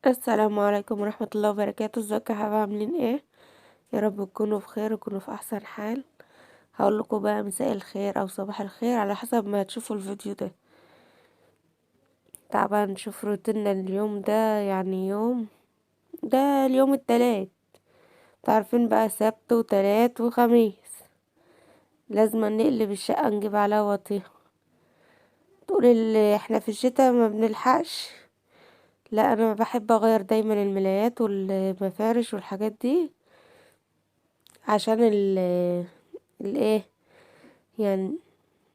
السلام عليكم ورحمة الله وبركاته. ازيكم يا حبايبي؟ عاملين ايه؟ يا رب تكونوا بخير وتكونوا في احسن حال. هقول لكم بقى مساء الخير او صباح الخير على حسب ما تشوفوا الفيديو ده. تعالوا نشوف روتيننا اليوم ده. يعني يوم ده اليوم التلات، تعرفين بقى سبت وتلات وخميس لازم نقلب الشقة نجيب عليها وطيها. تقول اللي احنا في الشتاء ما بنلحقش، لا انا بحب اغير دايما الملايات والمفارش والحاجات دي عشان الايه يعني،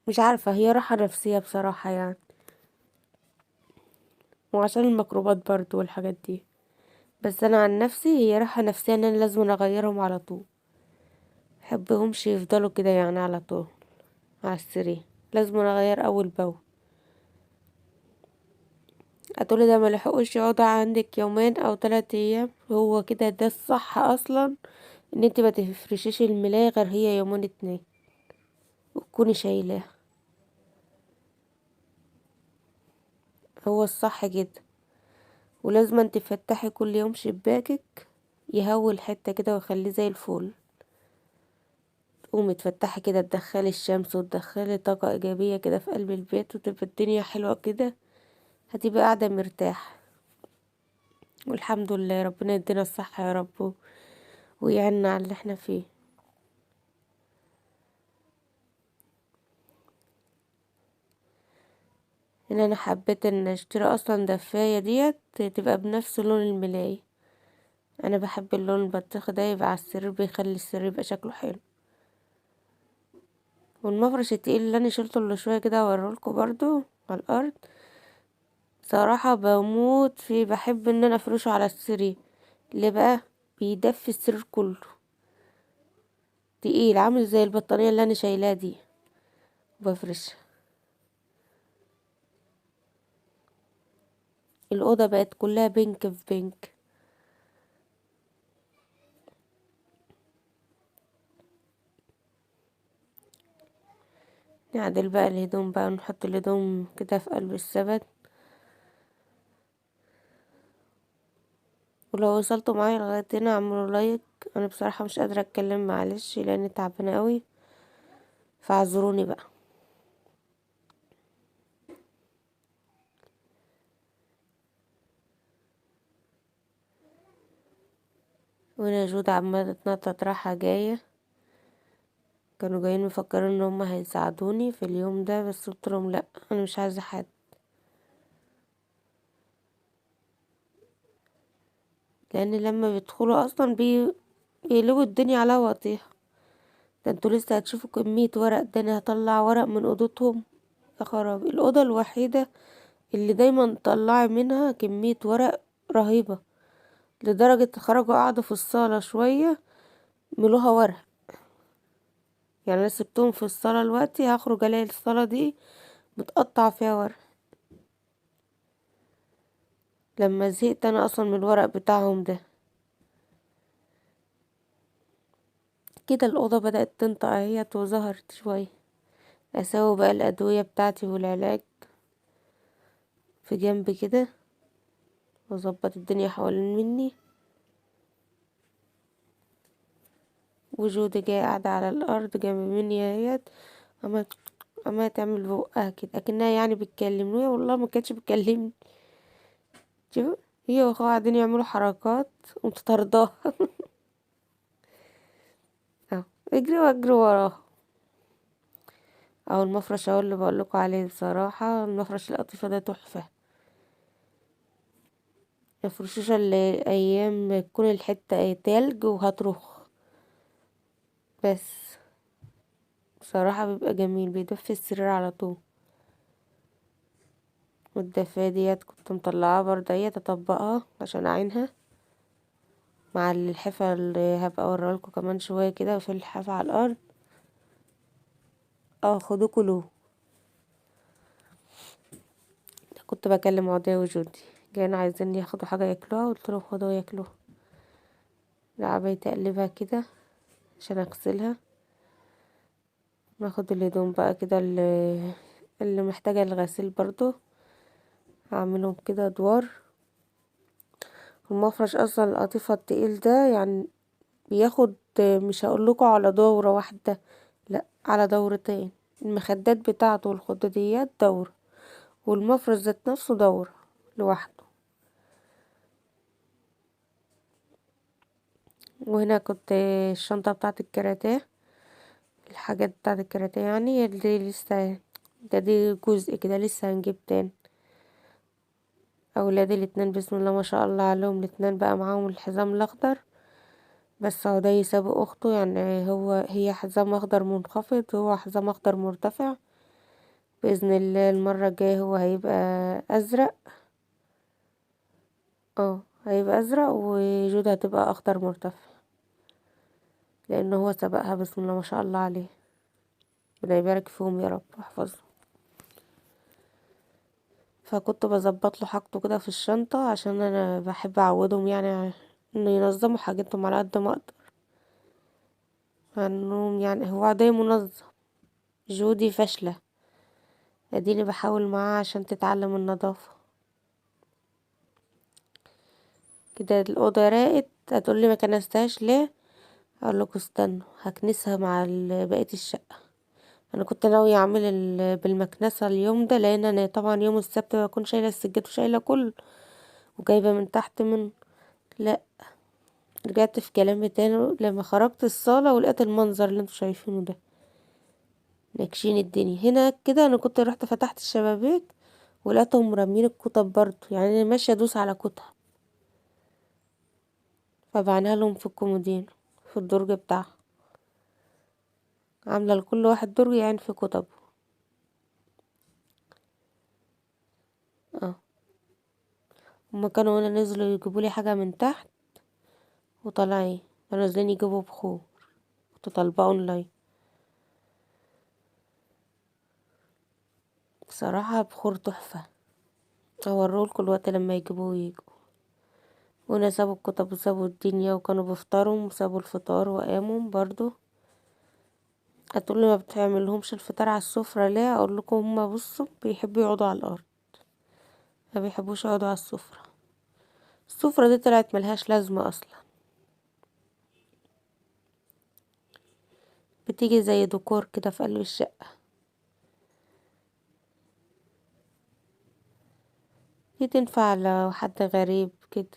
مش عارفة، هي راحة نفسية بصراحة يعني، وعشان الميكروبات برضو والحاجات دي. بس انا عن نفسي هي راحة نفسية ان انا لازم اغيرهم على طول، محبهمش يفضلوا كده يعني على طول على السرير، لازم اغير اول باول. هتقولي ده ملحقوش يقعدوا عندك يومين او 3 ايام، هو كده ده الصح اصلا، ان انت ما تفرشيش الملاية غير هي يومين 2 وتكوني شايلاها، هو الصح كده. ولازم انت تفتحي كل يوم شباكك، يهوي الحتة كده ويخليه زي الفل. تقومي تفتحي كده تدخلي الشمس وتدخلي طاقة ايجابية كده في قلب البيت، وتبقى الدنيا حلوة كده، هتبقى قاعدة مرتاح. والحمد لله ربنا يدينا الصحة يا رب ويعيننا على اللي احنا فيه. ان انا حبيت ان اشتري اصلا دفاية ديت تبقى بنفس لون الملاية، انا بحب اللون البطيخ ده يبقى على السرير، بيخلي السرير يبقى شكله حلو. والمفرش التقيل اللي انا شلته اللي شوية كده اوريهولكوا برضو على الارض، صراحة بموت فيه، بحب ان انا افرشه على السرير. ليه بقى؟ بيدفي السرير كله، تقيل عامل زي البطانية اللي انا شايلاها دي بفرشها. الأوضة بقت كلها بينك في بينك. نعدل بقى الهدوم بقى، نحط الهدوم كده في قلب السبت. ولو وصلتوا معايا لغاية هنا اعملوا لايك. انا بصراحة مش قادرة اتكلم، معلش لاني تعبانة قوي، فاعذروني بقى. وانا جودة عمالة تنطط رايحة جاية، كانوا جايين مفكرين ان هما هيساعدوني في اليوم ده، بس قلت لهم لا، انا مش عايزة حد. لان لما بيدخلوا اصلا بيقلبوا الدنيا على وطيها. ده انتوا لسه هتشوفوا كمية ورق، ده انا هطلع ورق من اوضتهم. يا خرابي، الأوضة الوحيدة اللي دايما طلعي منها كمية ورق رهيبة، لدرجة خرجوا قعدوا في الصالة شوية ملوها ورق. يعني انا سبتهم في الصالة دلوقتي، هخرج الاقي الصالة دي متقطع فيها ورق، لما زهقت انا اصلا من الورق بتاعهم ده. كده الأوضة بدأت تنطق اهيت وظهرت شوية. اسوي بقى الأدوية بتاعتي والعلاج في جنب كده، واظبط الدنيا حوالين مني. وجودي جاية قاعدة على الأرض جنب مني اهيت، عمالة عمالة تعمل بقها كده اكنها يعني بتكلمني، والله ما كانتش بتكلمني. شوف، هي واخوها قاعدين يعملوا حركات ومتطرداه اهو، اجري واجري وراها. او المفرش اهو اللي بقولكوا عليه، بصراحة المفرش القطيفة ده تحفة. مفرشوش اللي ايام تكون الحتة تلج وهترخ، بس بصراحة بيبقى جميل، بيدفي السرير على طول. والدفاية ديت كنت مطلعاها برضه اهي اطبقها عشان اعينها مع الحفا اللي هبقى اوريهالكوا كمان شوية كده، وفي الحفا على الارض. اه خدوه كلوه. كنت بكلم عدي وجودي، جايين عايزين ياخدوا حاجة ياكلوها، قلت لهم خدوا ياكلوها. لعبة اقلبها كده عشان اغسلها. ناخد الهدوم بقى كده اللي محتاجة الغسيل برضو، هعملهم كده ادوار. المفرش اصلا القطيفة التقيل ده يعني بياخد، مش هقولكوا على دورة واحدة، لا على دورتين. المخدات بتاعته والخداديات دورة، والمفرش ذات نفسه دورة لوحده. وهنا كنت الشنطة بتاعت الكاراتيه، الحاجات بتاعت الكاراتيه يعني اللي لسه، دي جزء كده لسه هنجيب تاني. اولادي الاتنين بسم الله ما شاء الله عليهم، الاتنين بقى معاهم الحزام الاخضر، بس هو ده يسابق اخته يعني، هي حزام اخضر منخفض وهو حزام اخضر مرتفع. باذن الله المره الجايه هو هيبقى ازرق. هيبقى ازرق وجودة هتبقى اخضر مرتفع، لان هو سبقها بسم الله ما شاء الله عليه. ربنا يبارك فيهم يا رب واحفظهم. فكنت بظبط له حاجته كده في الشنطة، عشان انا بحب اعودهم يعني انه ينظموا حاجتهم على قد ما اقدر، انهم يعني هو عادي منظم. جودي فاشلة، اديني بحاول معاها عشان تتعلم النظافة. كده الأوضة راقت، هتقولي ما كنستهاش ليه؟ اقول لكم استنوا هكنسها مع بقية الشقة. انا كنت ناوية اعمل بالمكنسة اليوم ده، لان انا طبعا يوم السبت بكون شايلة السجاد وشايلة كله وجايبة من تحت من، لا رجعت في كلامي تاني لما خرجت الصالة ولقيت المنظر اللي انتوا شايفينه ده، ناكشين الدنيا هنا كده. انا كنت رحت فتحت الشبابيك ولقيتهم مرمين الكتب برضو، يعني انا ماشية ادوس على كتب، فبعناها لهم في الكومودين في الدرج بتاعها، عاملة لكل واحد درج يعني في كتب. اه هما كانوا هنا نزلوا يجيبولي حاجة من تحت وطالعين، كانوا نازلين يجيبوا بخور، كنت طالباه اونلاين. بصراحة بخور تحفة، هوريهولكوا الوقت لما يجيبوه يجوا. هنا سابوا الكتب وسابوا الدنيا وكانوا بيفطروا وسابوا الفطار وقاموا برضو. هتقولي ما بتعملهمش الفطار على السفرة ليه؟ اقول لكم هما بصوا بيحبوا يقعدوا على الارض، ما بيحبوش يقعدوا على السفرة. السفرة دي طلعت ملهاش لازمة اصلا، بتيجي زي ديكور كده في قلب الشقة. دي تنفع لو حد غريب كده.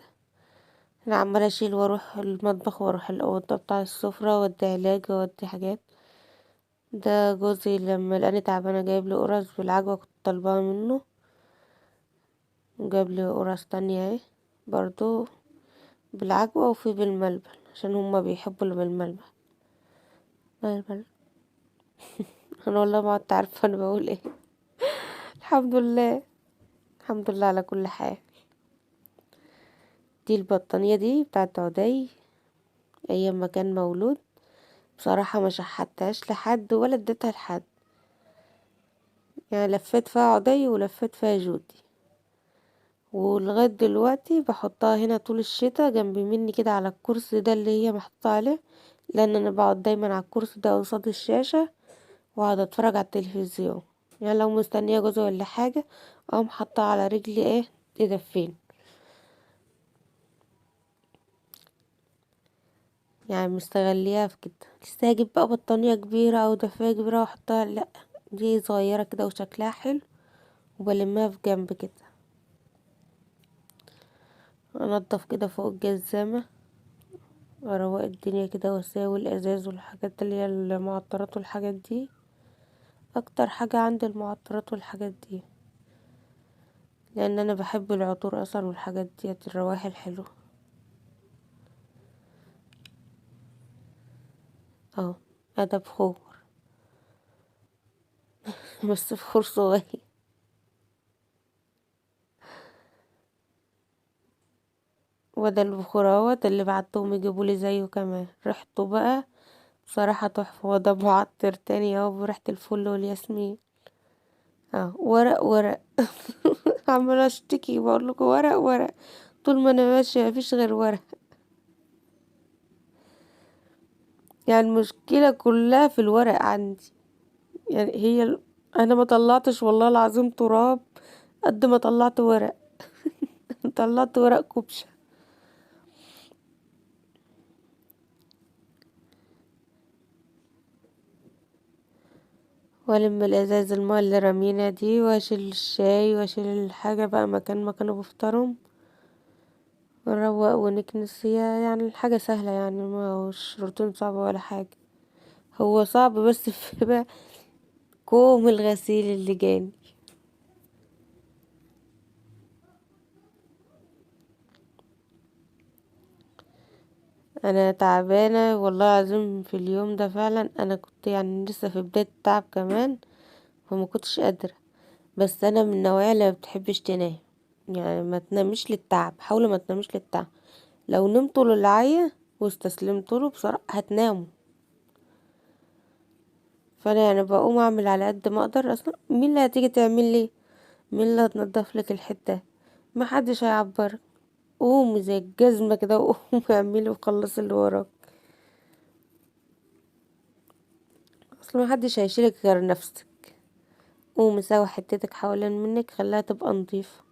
انا عمالة اشيل واروح المطبخ واروح الاوضة بتاع السفرة وادي علاج وادي حاجات. ده جوزي لما لقاني تعبانة جايب لي قرص بالعجوة كنت طالباها منه، وجاب لي قرص تانية اهي برضو بالعجوة وفي بالملبن، عشان هما بيحبوا اللي بالملبن. ملبن. انا والله ما كنت عارفة انا بقول ايه. الحمد لله، الحمد لله على كل حال. دي البطانية دي بتاعت عدي ايام ما كان مولود، بصراحة ما شحتهاش لحد ولا اديتها لحد، يعني لفيت فيها عدي ولفيت فيها جودي، ولغاية دلوقتي بحطها هنا طول الشتا جنب مني كده على الكرسي ده اللي هي محطوطة عليه، لان انا بقعد دايما على الكرسي ده قصاد الشاشة واقعد اتفرج على التلفزيون. يعني لو مستنية جوزي ولا حاجة اقوم حاطها على رجلي ايه تدفين. يعني مستغليها في كده، لسه هجيب بقى بطانية كبيرة او دفاية كبيرة واحطها، لا دي صغيرة كده وشكلها حلو وبلمها في جنب كده. انضف كده فوق الجزامة، اروق الدنيا كده واساوي الازاز والحاجات اللي هي المعطرات والحاجات دي. اكتر حاجة عندي المعطرات والحاجات دي، لان انا بحب العطور اصلا والحاجات دي الروائح الحلوة. اه ده بخور بس بخور صغير. وده البخور اهوت اللي بعتهم يجيبولي زيه كمان، ريحته بقى بصراحة تحفة. وده معطر تاني اهو بريحة الفل والياسمين. ورق ورق عمالة اشتكي بقولكوا ورق ورق، طول ما انا ماشية مفيش غير ورق. يعني المشكلة كلها في الورق عندي، يعني انا ما طلعتش والله العظيم تراب قد ما طلعت ورق طلعت ورق كوبشة. والم الازاز الماء اللي رمينا دي، واشيل الشاي واشيل الحاجة بقى مكان ما كانوا بيفطروا، ونروق ونكنس. هي يعني الحاجة سهلة، يعني ما هوش روتين صعب ولا حاجة. هو صعب بس في بقى كوم الغسيل اللي جاني. انا تعبانة والله العظيم في اليوم ده فعلا. انا كنت يعني لسه في بداية التعب كمان، فما كنتش قادرة. بس انا من النوعية اللي ما بتحبش تنام، يعني ما تنامش للتعب، حاولي ما تنامش للتعب. لو نمتوا للعيا واستسلمتوا له بصراحة هتناموا. فانا يعني بقوم اعمل على قد ما اقدر. اصلا مين اللي هتيجي تعمل لي؟ مين اللي هتنضف لك الحتة؟ ما حدش هيعبرك. قومي زي الجزمة كده وقومي اعملي وخلصي اللي وراك. اصلا ما حدش هيشيلك غير نفسك. قومي سوي حتتك حوالين منك، خليها تبقى نظيفة،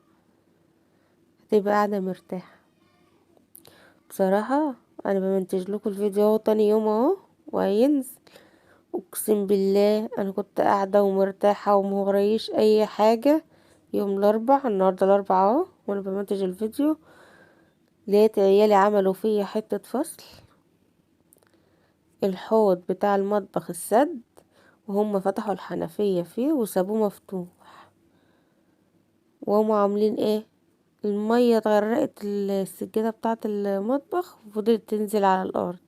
هتبقى قاعدة مرتاحة. بصراحة انا بمنتج لكم الفيديو اهو تاني يوم اهو وهينزل. اقسم بالله انا كنت قاعدة ومرتاحة ومغريش اي حاجة. يوم الاربع، النهاردة الاربع اهو، وانا بمنتج الفيديو لقيت عيالي عملوا فيا حتة فصل. الحوض بتاع المطبخ السد، وهم فتحوا الحنفية فيه وسابوه مفتوح. وهم عاملين ايه؟ المية غرقت السجادة بتاعة المطبخ وفضلت تنزل على الأرض.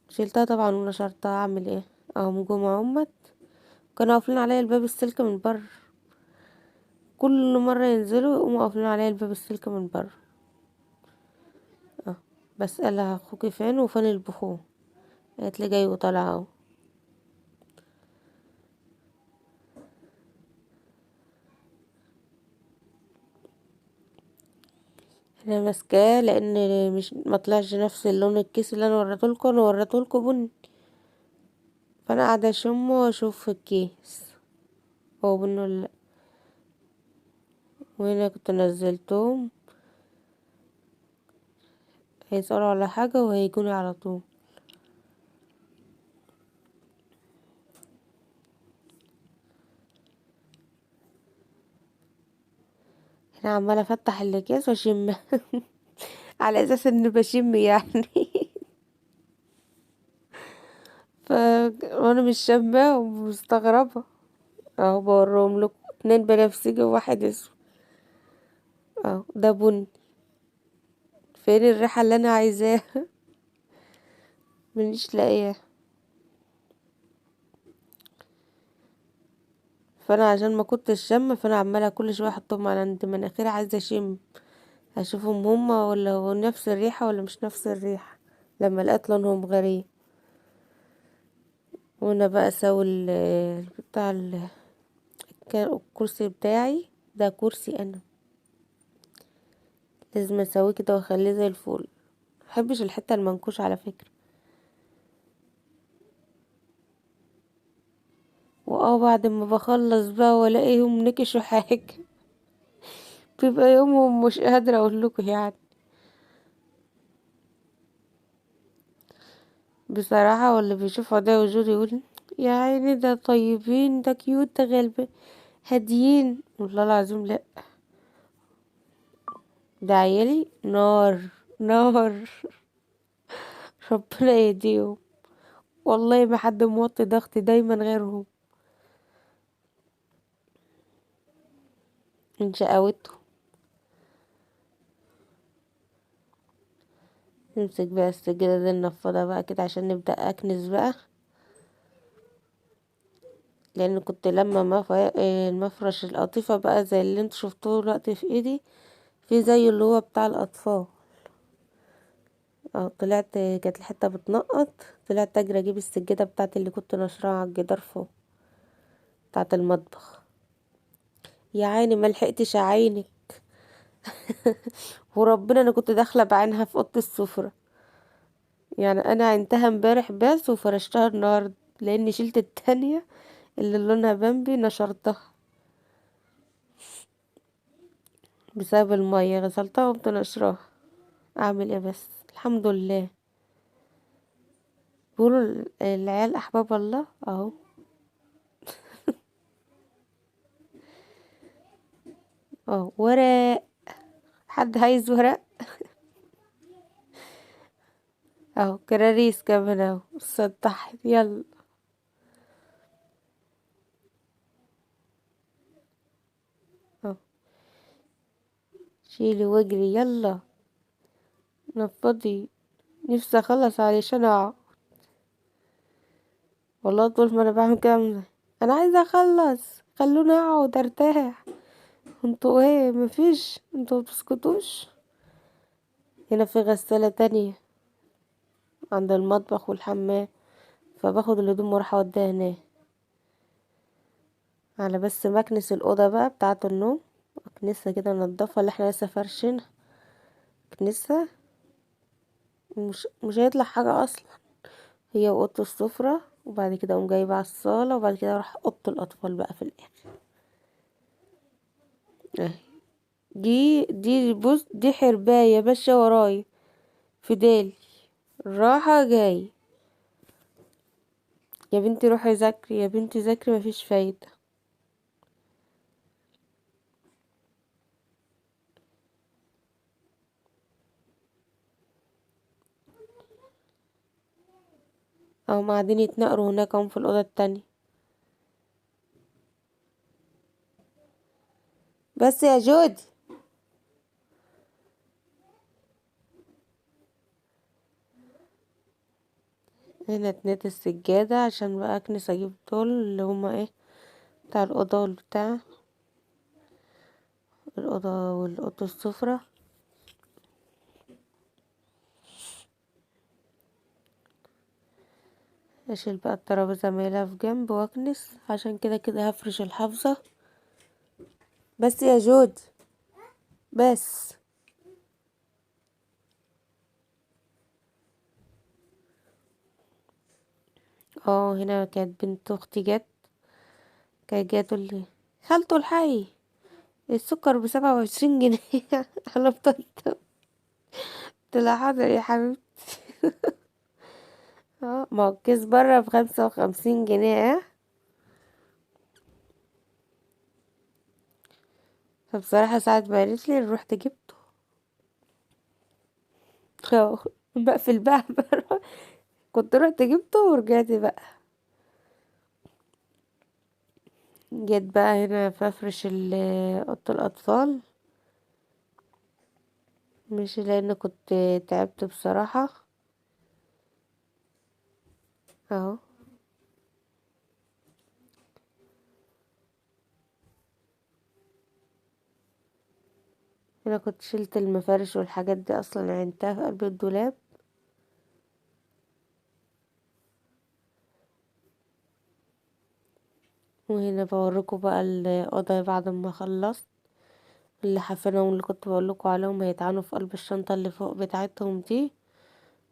شلتها طبعا ونشرتها. اعمل ايه؟ اهم جمعة امت كانوا قافلين عليا الباب السلك من بره. كل مرة ينزلوا يقوموا قافلين عليا الباب السلك من بره. اه، بسألها اخوكي فين وفين البخور؟ قالت لي جاي وطالع اهو. انا ماسكاه لان مش ما طلعش نفس اللون الكيس اللي انا وريتهولكوا. انا وريتهولكوا بني، فانا قاعده اشمه واشوف في الكيس هو بني ولا لا. وهنا كنت نزلتهم، هيسألوا على حاجه وهيجوني على طول. انا عماله افتح الاكياس واشم على اساس اني بشم يعني. ف وانا مش شامه ومستغربه. اهو بوريهم لكم، اتنين بنفسجي وواحد اسود. اهو ده بني. فين الريحه اللي انا عايزاها؟ مانيش لاقيها. فانا عشان ما كنتش شامه، فانا عماله كل شويه احطهم على عند مناخيري عايزه اشم، اشوفهم هما ولا هو نفس الريحه ولا مش نفس الريحه. لما لقيت لونهم غريب. وانا بقى اسوي بتاع كان الكرسي بتاعي ده كرسي انا، لازم اسويه كده واخليه زي الفل. محبش الحته المنكوشه على فكره. بعد ما بخلص بقى والاقيهم نكشوا حاجه بيبقى يومهم مش قادره اقول لكم يعني. بصراحه واللي بيشوف ده وجود يقول يا عيني ده طيبين، ده كيوت، ده غلبان، هاديين. والله العظيم لا، ده عيالي نار، نار. ربنا يهديهم. والله ما حد موطي ضغطي دايما غيرهم من شقاوته. نمسك بقى السجادة دي ننفضها بقى كده عشان نبدأ أكنس بقى. لأن كنت لما المفرش القطيفة بقى زي اللي انتوا شفتوه دلوقتي في ايدي، في زي اللي هو بتاع الأطفال. طلعت كانت الحتة بتنقط، طلعت أجري أجيب السجادة بتاعت اللي كنت نشرها على الجدار فوق بتاعت المطبخ. يا عيني ملحقتش أعينك. وربنا أنا كنت داخلة بعينها في أوضة السفرة. يعني أنا عينتها امبارح بس وفرشتها النهاردة، لأني شلت التانية اللي لونها بامبي نشرتها بسبب المية. غسلتها وقمت نشراها. اعمل ايه بس؟ الحمد لله. بيقولوا العيال احباب الله اهو. اه ورق. حد عايز ورق؟ اهو كراريس كمان اهو سطحت. يلا اهو شيلي واجري يلا. نفضي. نفسي اخلص علشان اقعد. والله طول ما انا بعمل كده انا عايزه اخلص، خلوني اقعد ارتاح. انتوا ايه؟ مفيش؟ انتوا متسكتوش؟ هنا في غسالة تانية عند المطبخ والحمام، فباخد الهدوم واروح اوديها هناك. على بس مكنس الأوضة بقى بتاعة النوم، اكنسها كده نضفها اللي احنا لسه فرشينها. اكنسها. مش هيطلع حاجة اصلا. هي وأوضة السفرة، وبعد كده اقوم جايبة على الصالة، وبعد كده اروح اوضة الاطفال بقى في الاخر. اهي. دي بص، دي حرباية ماشية ورايا في ديلي. راحة جاي. يا بنتي روحي ذاكري، يا بنتي ذاكري، مفيش فايدة. او قاعدين يتنقروا هناك هم في الأوضة التانية. بس يا جودي. هنا اتنيت السجادة عشان بقى اكنس اجيب دول اللي هما ايه، بتاع الأوضة والبتاع الأوضة والأوضة السفرة. اشيل بقى الترابيزة مايلها في جنب واكنس، عشان كده كده هفرش الحافظة. بس يا جودي. بس. اه هنا كانت بنت اختي جت، كانت جايه تقول لي خالته الحي السكر ب27 جنيه. انا بطلت. قلت لها حاضر يا حبيبتي. اه ما هو الكيس بره ب55 جنيه اه. فبصراحة ساعة ما قالتلي رحت جبته. اه بقفل بقى بره. كنت رحت جبته ورجعت بقى. جيت بقى هنا بفرش اوضة الأطفال. مش لأن كنت تعبت بصراحة. اهو. هنا كنت شلت المفارش والحاجات دي اصلا عينتها في قلب الدولاب. وهنا بوريكم بقى الأوضة بعد ما خلصت. اللي حفنهم اللي كنت بقولكوا عليهم هيتعانوا في قلب الشنطة اللي فوق بتاعتهم دي.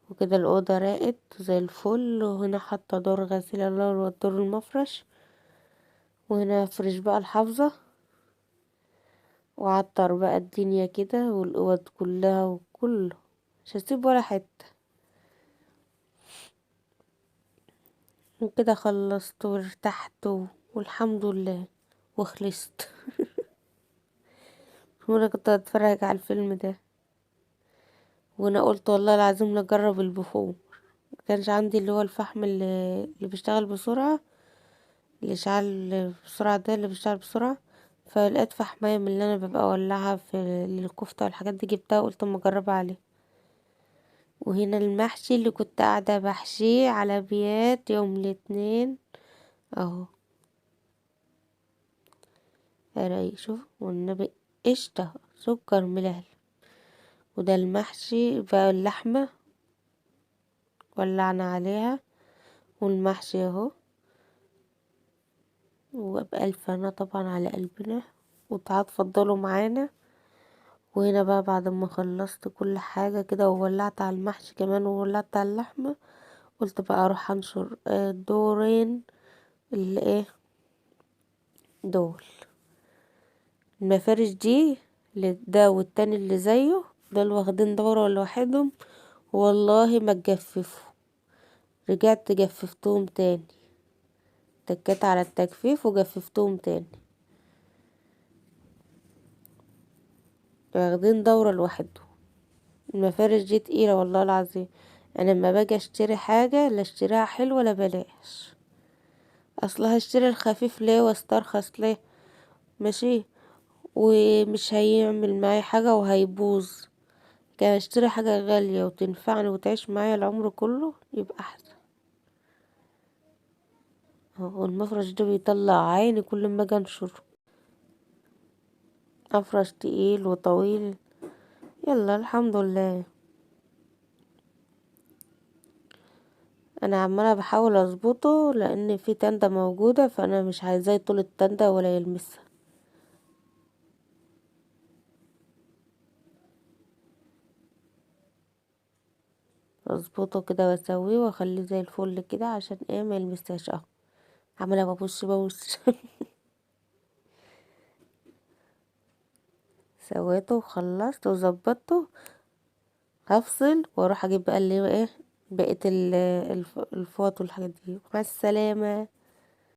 وكده الأوضة راقت زي الفل. وهنا حاطة دور غسيل الله والدور المفرش. وهنا افرش بقى الحافظة، وعطر بقى الدنيا كده والأوض كلها وكله، مش هسيب ولا حتة. وكده خلصت وارتحت والحمد لله وخلصت. وانا كنت اتفرج على الفيلم ده، وانا قلت والله العظيم نجرب البخور. مكانش عندي اللي هو الفحم اللي بيشتغل بسرعة، الاشعال بسرعة ده اللي بيشتغل بسرعة. فلقيت فحماية من اللي انا ببقى اولعها في الكفتة والحاجات دي، جبتها وقلت اما اجربها عليه. وهنا المحشي اللي كنت قاعدة بحشيه على بيات يوم الاثنين اهو. اراي شوف والنبي، قشطة سكر ملهل. وده المحشي بقى اللحمة ولعنا عليها، والمحشي اهو. وبألف هنا طبعا على قلبنا. وتعالوا اتفضلوا معانا. وهنا بقى بعد ما خلصت كل حاجة كده وولعت على المحشي كمان وولعت على اللحمة، قلت بقى اروح انشر دورين اللي ايه دول المفارش دي، اللي ده والتاني اللي زيه، دول واخدين دورة لوحدهم. والله ما تجففوا. رجعت جففتهم تاني، تكيت على التجفيف وجففتهم تاني. واخدين دورة لوحده. المفارش دي تقيلة والله العظيم. انا لما باجي اشتري حاجة لا اشتريها حلوة لا بلاش. اصلا هشتري الخفيف ليه واسترخص ليه؟ ماشي. ومش هيعمل معايا حاجة وهيبوظ. كان اشتري حاجة غالية وتنفعني وتعيش معايا العمر كله يبقى احسن. هو المفرش ده بيطلع عيني كل ما اجي انشر. افرش تقيل وطويل. يلا الحمد لله. انا عمالة بحاول اظبطه لان في تندة موجودة فانا مش عايزاه يطول التندة ولا يلمسها. اظبطه كده واسويه واخليه زي الفل كده عشان ايه ما يلمسهاش اهو. عمالة ببص سويته وخلصت وظبطته. هفصل واروح اجيب بقى اللي هو ايه بقية الفوط والحاجات دي. مع السلامة.